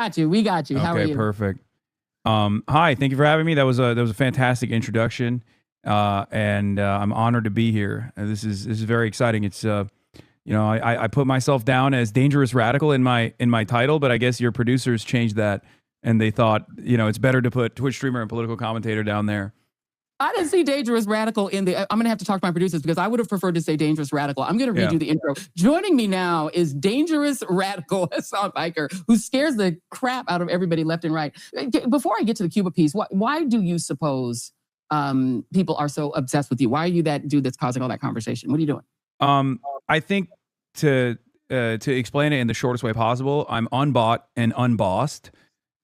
Got you. We got you. How are Okay, you? perfect. Hi, thank you for having me. That was a fantastic introduction, and I'm honored to be here. This is very exciting. It's I put myself down as dangerous radical in my title, but I guess your producers changed that, and they thought it's better to put Twitch streamer and political commentator down there. I didn't see dangerous radical in the. I'm going to have to talk to my producers because I would have preferred to say dangerous radical. I'm going to read Yeah. you the intro. Joining me now is dangerous radical Hasan Piker, who scares the crap out of everybody left and right. Before I get to the Cuba piece, why do you suppose people are so obsessed with you? Why are you that dude that's causing all that conversation? What are you doing? I think to explain it in the shortest way possible, I'm unbought and unbossed,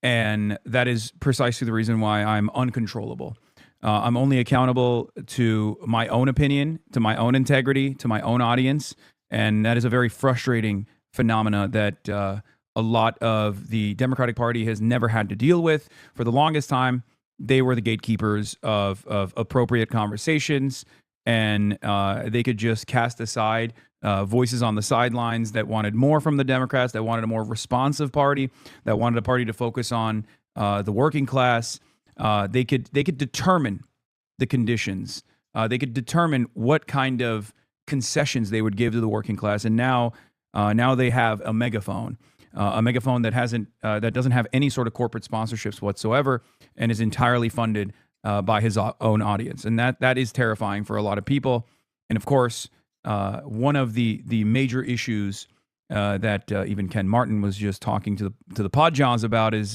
and that is precisely the reason why I'm uncontrollable. I'm only accountable to my own opinion, to my own integrity, to my own audience, and that is a very frustrating phenomena that a lot of the Democratic Party has never had to deal with. For the longest time, they were the gatekeepers of appropriate conversations, and they could just cast aside voices on the sidelines that wanted more from the Democrats, that wanted a more responsive party, that wanted a party to focus on the working class. They could determine the conditions. They could determine what kind of concessions they would give to the working class. And now they have a megaphone that doesn't have any sort of corporate sponsorships whatsoever, and is entirely funded by his own audience. And that is terrifying for a lot of people. And of course, one of the major issues that even Ken Martin was just talking to the Pod Johns about is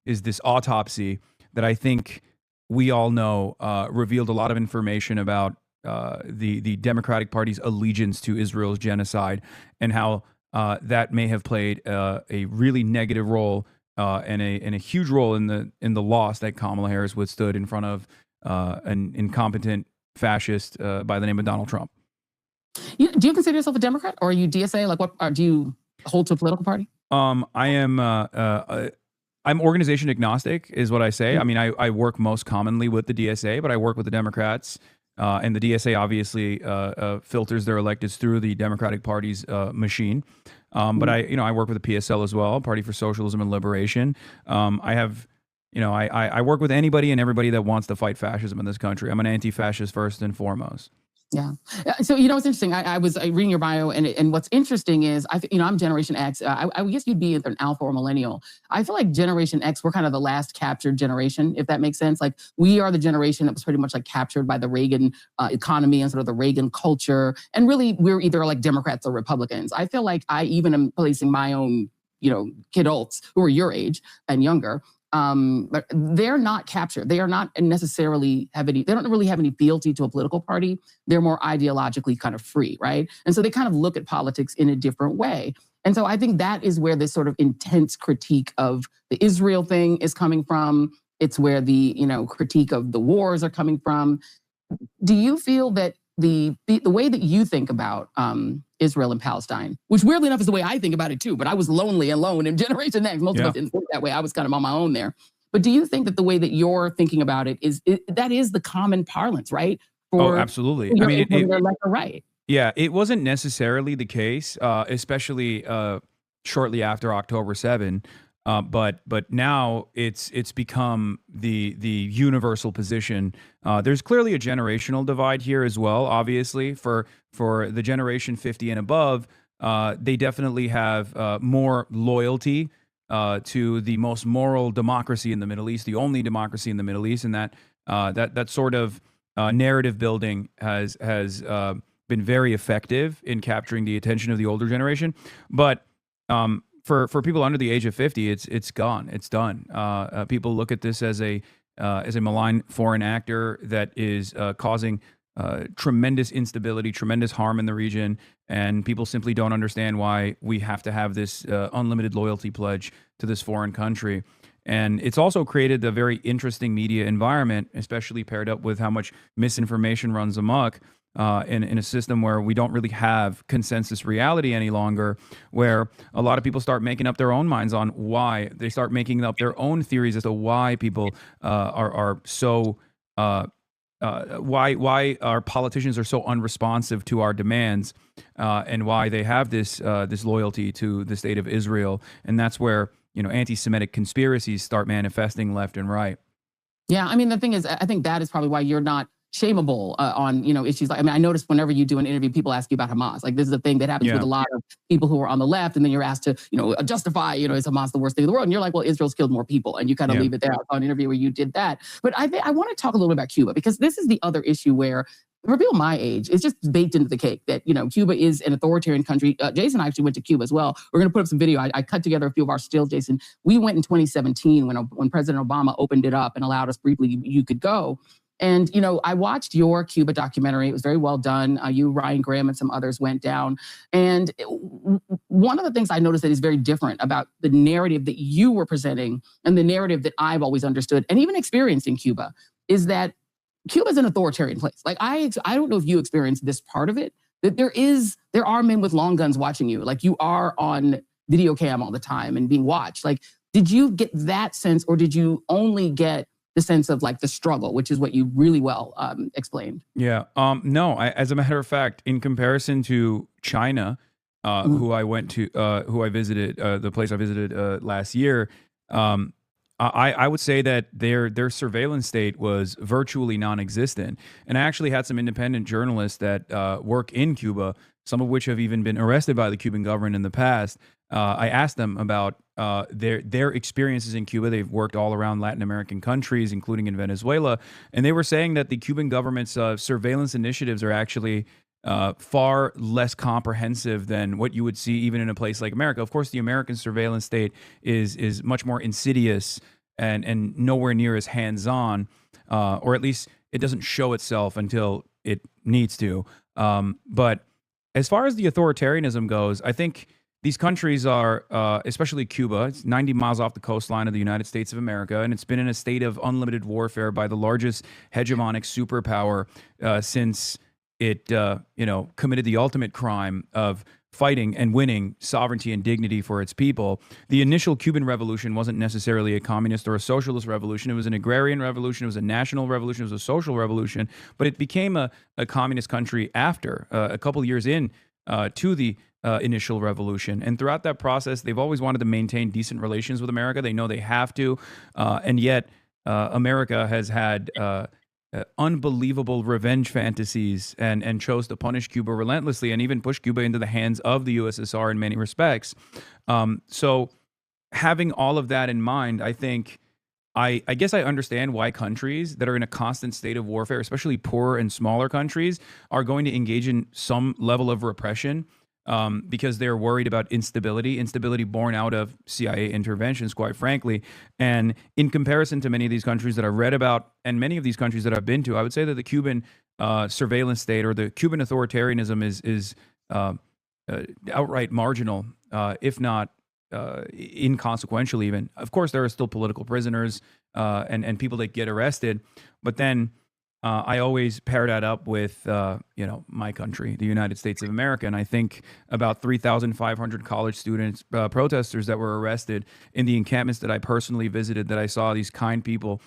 this autopsy that I think we all know revealed a lot of information about the Democratic Party's allegiance to Israel's genocide, and how that may have played a really negative role and a huge role in the loss that Kamala Harris withstood in front of an incompetent fascist by the name of Donald Trump. Do you consider yourself a Democrat, or are you DSA? Like, what do you hold to a political party? I'm organization agnostic, is what I say. I mean, I work most commonly with the DSA, but I work with the Democrats, and the DSA obviously filters their electeds through the Democratic Party's machine. But I work with the PSL as well, Party for Socialism and Liberation. I work with anybody and everybody that wants to fight fascism in this country. I'm an anti-fascist first and foremost. Yeah. So, it's interesting. I was reading your bio, and what's interesting is, I'm Generation X. I guess you'd be either an alpha or millennial. I feel like Generation X, we're kind of the last captured generation, if that makes sense. Like, we are the generation that was pretty much like captured by the Reagan economy and sort of the Reagan culture. And really, we're either like Democrats or Republicans. I feel like I even am placing my own, kidults who are your age and younger. But they're not captured. They are not necessarily they don't really have any fealty to a political party. They're more ideologically kind of free, right? And so they kind of look at politics in a different way. And so I think that is where this sort of intense critique of the Israel thing is coming from. It's where the, critique of the wars are coming from. Do you feel that the way that you think about Israel and Palestine, which weirdly enough is the way I think about it too, but I was lonely alone in Generation X. Most of us didn't think that way. I was kind of on my own there. But do you think that the way that you're thinking about it that is the common parlance, right? Absolutely. I mean, they're left or right. Yeah, it wasn't necessarily the case, especially shortly after October 7. But now it's become the universal position. There's clearly a generational divide here as well. Obviously, for the generation 50 and above, they definitely have more loyalty to the most moral democracy in the Middle East, the only democracy in the Middle East, and that sort of narrative building has been very effective in capturing the attention of the older generation. But for people under the age of 50, it's gone. It's done. People look at this as a malign foreign actor that is causing tremendous instability, tremendous harm in the region, and people simply don't understand why we have to have this unlimited loyalty pledge to this foreign country. And it's also created a very interesting media environment, especially paired up with how much misinformation runs amok in a system where we don't really have consensus reality any longer, where a lot of people start making up their own minds on why. They start making up their own theories as to why people are so why our politicians are so unresponsive to our demands, and why they have this loyalty to the state of Israel. And that's where anti-Semitic conspiracies start manifesting left and right. Yeah, I mean, the thing is, I think that is probably why you're not shameable on issues like. I mean, I noticed whenever you do an interview, people ask you about Hamas. Like this is a thing that happens with Yeah. a lot of people who are on the left, and then you're asked to justify is Hamas the worst thing in the world? And you're like, well, Israel's killed more people, and you kind of Yeah. leave it there. I saw an interview where you did that, but I want to talk a little bit about Cuba because this is the other issue where. For people my age, it's just baked into the cake that Cuba is an authoritarian country. Jason actually went to Cuba as well. We're going to put up some video. I cut together a few of our stills, Jason. We went in 2017 when President Obama opened it up and allowed us briefly. You could go. And, I watched your Cuba documentary. It was very well done. You, Ryan Graham, and some others went down. And one of the things I noticed that is very different about the narrative that you were presenting and the narrative that I've always understood and even experienced in Cuba is that Cuba is an authoritarian place. Like I don't know if you experienced this part of it, that there are men with long guns watching you. Like you are on video cam all the time and being watched. Like, did you get that sense, or did you only get the sense of like the struggle, which is what you really well explained? Yeah. No, as a matter of fact, in comparison to China, who I went to, who I visited, the place I visited last year, I would say that their surveillance state was virtually non-existent. And I actually had some independent journalists that work in Cuba, some of which have even been arrested by the Cuban government in the past. I asked them about their experiences in Cuba. They've worked all around Latin American countries, including in Venezuela. And they were saying that the Cuban government's surveillance initiatives are actually far less comprehensive than what you would see even in a place like America. Of course, the American surveillance state is much more insidious and nowhere near as hands-on, or at least it doesn't show itself until it needs to. But as far as the authoritarianism goes, I think these countries are, especially Cuba, it's 90 miles off the coastline of the United States of America, and it's been in a state of unlimited warfare by the largest hegemonic superpower since it committed the ultimate crime of fighting and winning sovereignty and dignity for its people. The initial Cuban Revolution wasn't necessarily a communist or a socialist revolution. It was an agrarian revolution. It was a national revolution. It was a social revolution. But it became a communist country after, a couple years in to the initial revolution. And throughout that process, they've always wanted to maintain decent relations with America. They know they have to. And yet, America has had unbelievable revenge fantasies and chose to punish Cuba relentlessly and even push Cuba into the hands of the USSR in many respects. So having all of that in mind, I think I guess I understand why countries that are in a constant state of warfare, especially poorer and smaller countries, are going to engage in some level of repression. Because they're worried about instability born out of CIA interventions, quite frankly. And in comparison to many of these countries that I've read about and many of these countries that I've been to, I would say that the Cuban surveillance state or the Cuban authoritarianism is outright marginal, if not inconsequential even. Of course, there are still political prisoners and people that get arrested, but then I always pair that up with, my country, the United States of America. And I think about 3,500 college students, protesters that were arrested in the encampments that I personally visited, that I saw these kind people,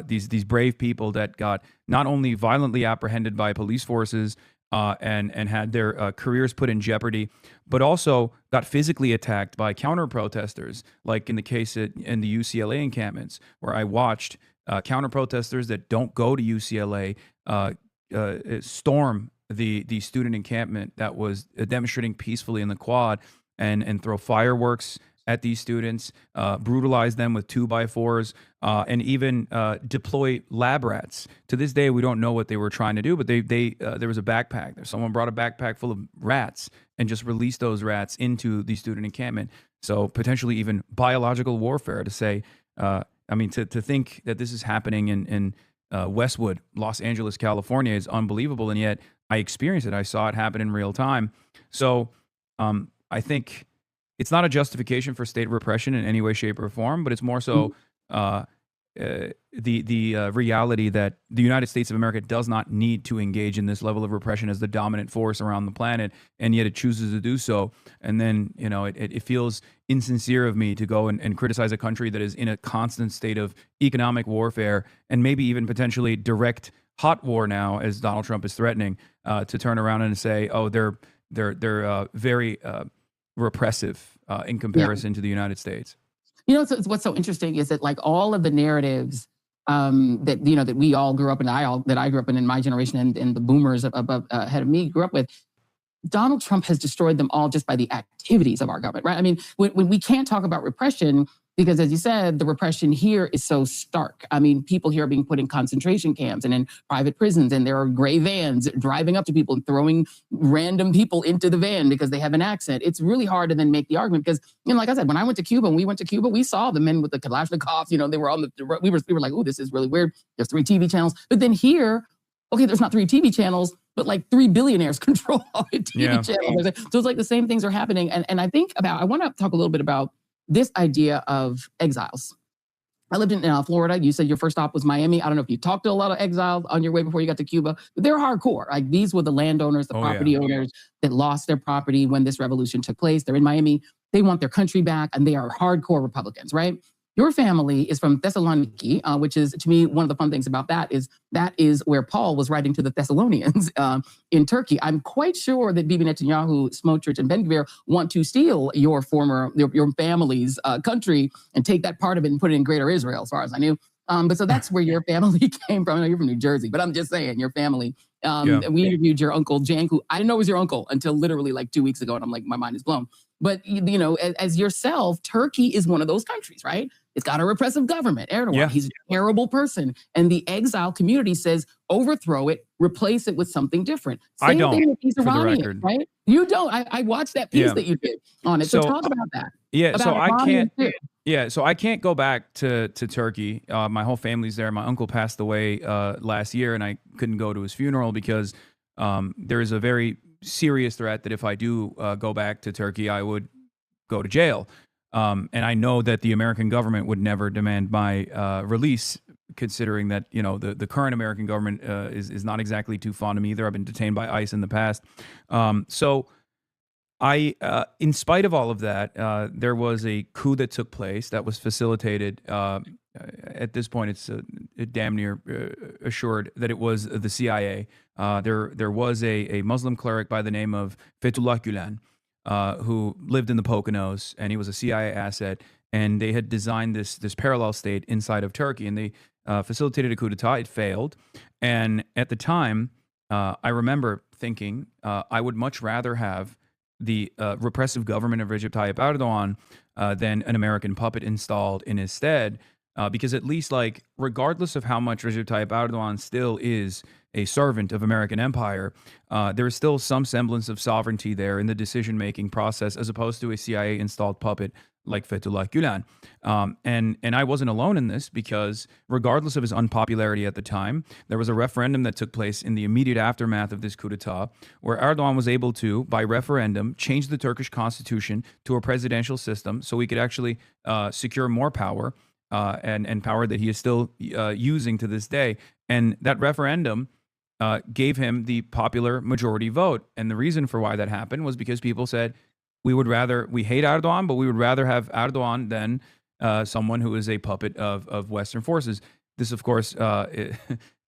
these brave people that got not only violently apprehended by police forces and had their careers put in jeopardy, but also got physically attacked by counter protesters, like in the case in the UCLA encampments, where I watched counter protesters that don't go to UCLA storm the student encampment that was demonstrating peacefully in the quad and throw fireworks at these students, brutalize them with 2x4s, and even deploy lab rats. To this day, we don't know what they were trying to do, but there was a backpack. Someone brought a backpack full of rats and just released those rats into the student encampment. So potentially even biological warfare to say, to think that this is happening in Westwood, Los Angeles, California is unbelievable. And yet I experienced it. I saw it happen in real time. So I think it's not a justification for state repression in any way, shape, or form, but it's more so the reality that the United States of America does not need to engage in this level of repression as the dominant force around the planet, and yet it chooses to do so. And then, it feels insincere of me to go and criticize a country that is in a constant state of economic warfare and maybe even potentially direct hot war now, as Donald Trump is threatening, to turn around and say, oh, they're very repressive in comparison to the United States. What's so interesting is that like all of the narratives that that we all grew up in, that I grew up in my generation, and the boomers above ahead of me grew up with. Donald Trump has destroyed them all just by the activities of our government, right? I mean, when we can't talk about repression, because as you said, the repression here is so stark. I mean, people here are being put in concentration camps and in private prisons, and there are gray vans driving up to people and throwing random people into the van because they have an accent. It's really hard to then make the argument because, like I said, when I went to Cuba and we went to Cuba, we saw the men with the Kalashnikovs, they were on we were like, oh, this is really weird. There's 3 TV channels. But then here, okay, there's not 3 TV channels, but like 3 billionaires control all the TV channels. So it's like the same things are happening. And I want to talk a little bit about this idea of exiles. I lived in Florida. You said your first stop was Miami. I don't know if you talked to a lot of exiles on your way before you got to Cuba, but they're hardcore. Like these were the landowners, the property owners that lost their property when this revolution took place. They're in Miami. They want their country back, and they are hardcore Republicans, right? Your family is from Thessaloniki, which is, to me, one of the fun things about that is where Paul was writing to the Thessalonians in Turkey. I'm quite sure that Bibi Netanyahu, Smotrich, and Ben-Gvir want to steal your family's country and take that part of it and put it in Greater Israel, as far as I knew. But so that's where your family came from. I know you're from New Jersey, but I'm just saying, your family. We interviewed your uncle, Jan, who I didn't know was your uncle until literally like 2 weeks ago, and I'm like, my mind is blown. But, as yourself, Turkey is one of those countries, right? It's got a repressive government. Erdogan, he's a terrible person. And the exile community says, overthrow it, replace it with something different. I don't, thing with these for the Iranians, record. right? You don't. I watched that piece that you did on it. So talk about that. Yeah, about so I Iranians can't. too. Yeah, so I can't go back to Turkey. My whole family's there. My uncle passed away last year, and I couldn't go to his funeral because there is a very serious threat that if I do go back to Turkey, I would go to jail. And I know that the American government would never demand my release, considering that the current American government is not exactly too fond of me either. I've been detained by ICE in the past. So I, in spite of all of that, there was a coup that took place that was facilitated. At this point, it's damn near assured that it was the CIA. There was a Muslim cleric by the name of Fethullah Gulen, who lived in the Poconos, and he was a CIA asset. And they had designed this parallel state inside of Turkey, and they facilitated a coup d'etat. It failed, and at the time, I remember thinking I would much rather have the repressive government of Recep Tayyip Erdogan than an American puppet installed in his stead, because at least, like, regardless of how much Recep Tayyip Erdogan still is a servant of American empire, there is still some semblance of sovereignty there in the decision-making process, as opposed to a CIA-installed puppet like Fethullah Gulen. And I wasn't alone in this, because regardless of his unpopularity at the time, there was a referendum that took place in the immediate aftermath of this coup d'etat, where Erdogan was able to, by referendum, change the Turkish constitution to a presidential system so he could actually secure more power, and power that he is still using to this day. And that referendum gave him the popular majority vote. And the reason for why that happened was because people said, we hate Erdogan, but we would rather have Erdogan than someone who is a puppet of Western forces. This, of course,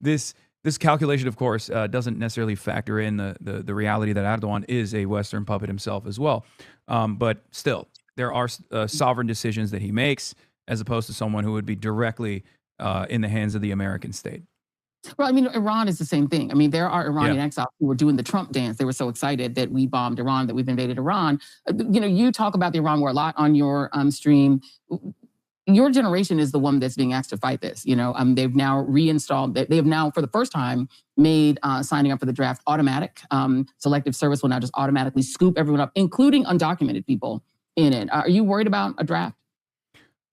this calculation, of course, doesn't necessarily factor in the reality that Erdogan is a Western puppet himself as well. But still, there are sovereign decisions that he makes, as opposed to someone who would be directly in the hands of the American state. Well, I mean, Iran is the same thing. I mean, there are Iranian exiles who were doing the Trump dance. They were so excited that we bombed Iran, that we've invaded Iran. You talk about the Iran war a lot on your stream. Your generation is the one that's being asked to fight this. They've now reinstalled. They have now, for the first time, made signing up for the draft automatic. Selective service will now just automatically scoop everyone up, including undocumented people in it. Are you worried about a draft?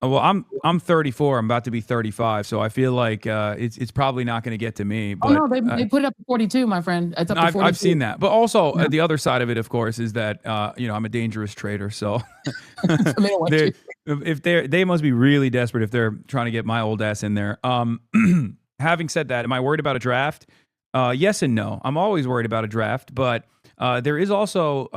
Well, I'm 34. I'm about to be 35, so I feel like it's probably not going to get to me. But no, they put it up to 42, my friend. It's up to 42. I've seen that, but also the other side of it, of course, is that I'm a dangerous traitor. So they must be really desperate if they're trying to get my old ass in there. Having said that, am I worried about a draft? Yes and no. I'm always worried about a draft, but there is also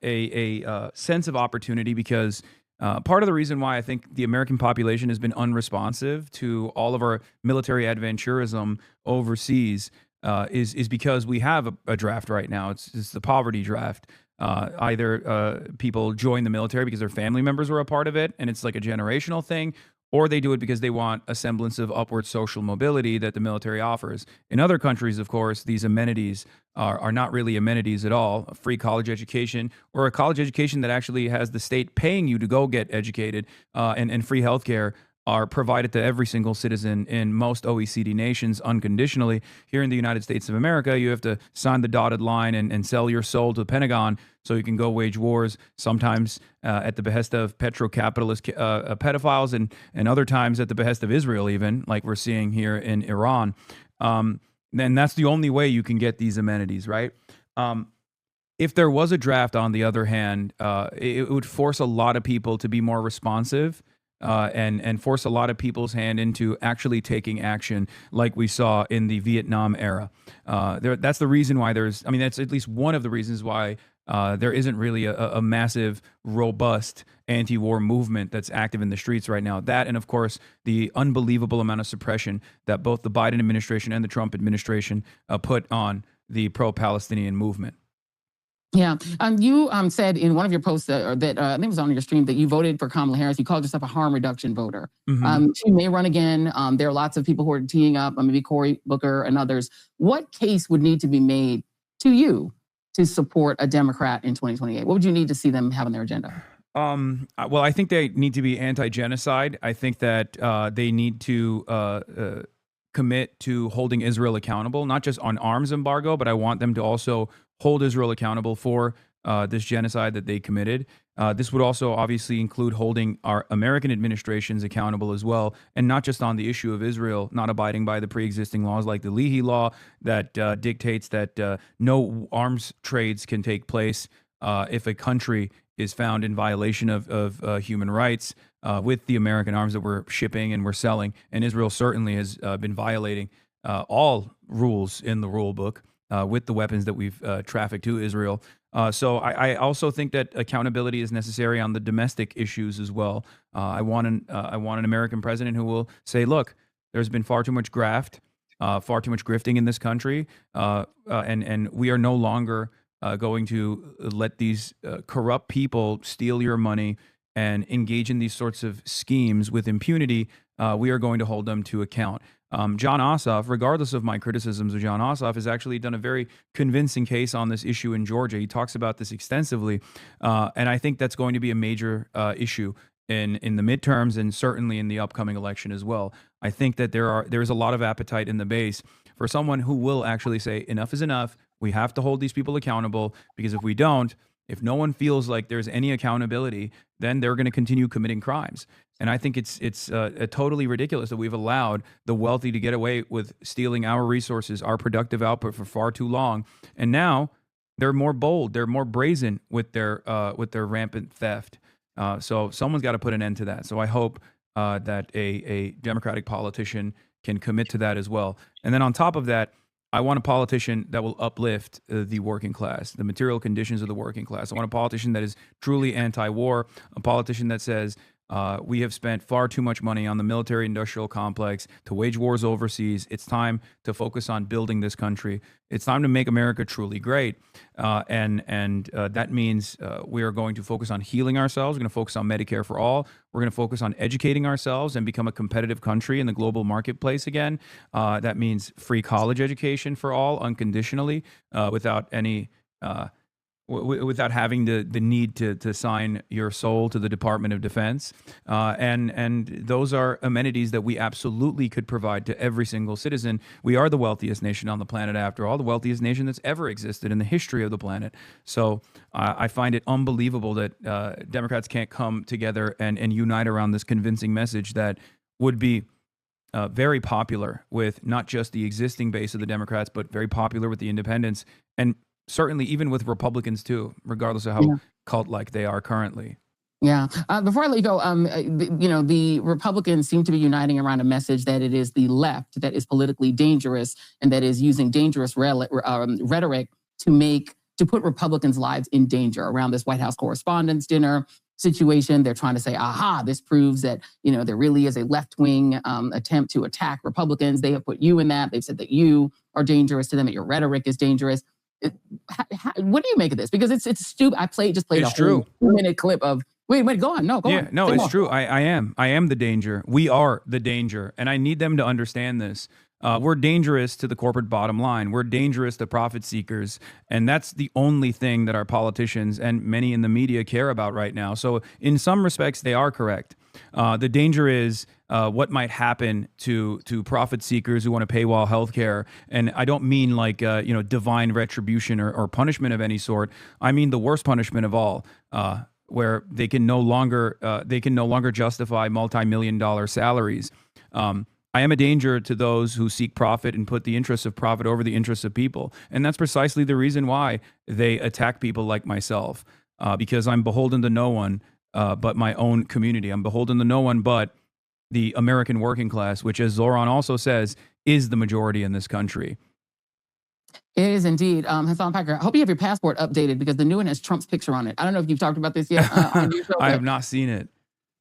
a sense of opportunity, because part of the reason why I think the American population has been unresponsive to all of our military adventurism overseas is because we have a draft right now. It's the poverty draft. Either people join the military because their family members were a part of it, and it's like a generational thing, or they do it because they want a semblance of upward social mobility that the military offers. In other countries, of course, these amenities are not really amenities at all. A free college education, or a college education that actually has the state paying you to go get educated, and free healthcare are provided to every single citizen in most OECD nations unconditionally. Here in the United States of America, you have to sign the dotted line and sell your soul to the Pentagon so you can go wage wars, sometimes at the behest of petro-capitalist pedophiles, and other times at the behest of Israel, even, like we're seeing here in Iran. And that's the only way you can get these amenities, right? If there was a draft, on the other hand, it would force a lot of people to be more responsive, and force a lot of people's hand into actually taking action, like we saw in the Vietnam era. That's the reason why that's at least one of the reasons why there isn't really a massive, robust anti-war movement that's active in the streets right now. That, and of course, the unbelievable amount of suppression that both the Biden administration and the Trump administration put on the pro-Palestinian movement. Yeah. You said in one of your posts that I think it was on your stream, that you voted for Kamala Harris. You called yourself a harm reduction voter. She may run again. There are lots of people who are teeing up, maybe Cory Booker and others. What case would need to be made to you to support a Democrat in 2028? What would you need to see them have on their agenda? Well, I think they need to be anti-genocide. I think that they need to commit to holding Israel accountable, not just on arms embargo, but I want them to also hold Israel accountable for this genocide that they committed. This would also obviously include holding our American administrations accountable as well, and not just on the issue of Israel not abiding by the pre-existing laws like the Leahy Law that dictates that no arms trades can take place if a country is found in violation of human rights with the American arms that we're shipping and we're selling. And Israel certainly has been violating all rules in the rule book with the weapons that we've trafficked to Israel. So I also think that accountability is necessary on the domestic issues as well. I want an American president who will say, look, there's been far too much graft, far too much grifting in this country, and we are no longer going to let these corrupt people steal your money and engage in these sorts of schemes with impunity. We are going to hold them to account. Jon Ossoff, regardless of my criticisms of Jon Ossoff, has actually done a very convincing case on this issue in Georgia. He talks about this extensively, and I think that's going to be a major issue in the midterms and certainly in the upcoming election as well. I think that there is a lot of appetite in the base for someone who will actually say enough is enough. We have to hold these people accountable, because if we don't, if no one feels like there's any accountability, then they're going to continue committing crimes. And I think it's totally ridiculous that we've allowed the wealthy to get away with stealing our resources, our productive output, for far too long. And now they're more bold, they're more brazen with their rampant theft. So someone's got to put an end to that. So I hope that a Democratic politician can commit to that as well. And then on top of that, I want a politician that will uplift the working class, the material conditions of the working class. I want a politician that is truly anti-war, a politician that says, we have spent far too much money on the military-industrial complex to wage wars overseas. It's time to focus on building this country. It's time to make America truly great. And that means we are going to focus on healing ourselves. We're going to focus on Medicare for all. We're going to focus on educating ourselves and become a competitive country in the global marketplace again. That means free college education for all, unconditionally, without any without having the need to sign your soul to the Department of Defense. And those are amenities that we absolutely could provide to every single citizen. We are the wealthiest nation on the planet, after all, the wealthiest nation that's ever existed in the history of the planet. So I find it unbelievable that Democrats can't come together and unite around this convincing message that would be very popular with not just the existing base of the Democrats, but very popular with the independents, and certainly even with Republicans too, regardless of how cult-like they are currently. Yeah. Before I let you go, the Republicans seem to be uniting around a message that it is the left that is politically dangerous and that is using dangerous rhetoric to put Republicans' lives in danger around this White House Correspondents' Dinner situation. They're trying to say, aha, this proves that, there really is a left-wing attempt to attack Republicans. They have put you in that. They've said that you are dangerous to them, that your rhetoric is dangerous. What do you make of this? Because it's stupid. I just played It's a whole true. 2-minute clip of. Wait, go on. No, go Yeah, on. no, Say it's more. true. I am the danger. We are the danger, and I need them to understand this. We're dangerous to the corporate bottom line. We're dangerous to profit seekers, and that's the only thing that our politicians and many in the media care about right now. So, in some respects, they are correct. The danger is what might happen to profit seekers who want to paywall healthcare, and I don't mean like divine retribution or punishment of any sort. I mean the worst punishment of all. Where they can no longer justify multi-million-dollar salaries. I am a danger to those who seek profit and put the interests of profit over the interests of people, and that's precisely the reason why they attack people like myself. Because I'm beholden to no one but my own community. I'm beholden to no one but the American working class, which, as Zoran also says, is the majority in this country. It is indeed. Hasan Piker, I hope you have your passport updated because the new one has Trump's picture on it. I don't know if you've talked about this yet on your show. I have not seen it.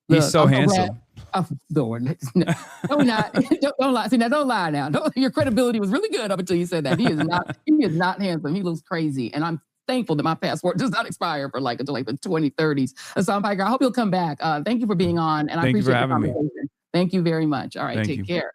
Look, He's so handsome. Oh, Lord. No, not. Don't lie. See, now don't lie now. Your credibility was really good up until you said that. He is not handsome. He looks crazy. And I'm thankful that my passport does not expire for until like the 2030s. Hasan Piker, I hope you'll come back. Thank you for being on. And I appreciate the conversation. Thank you very much. All right, take care.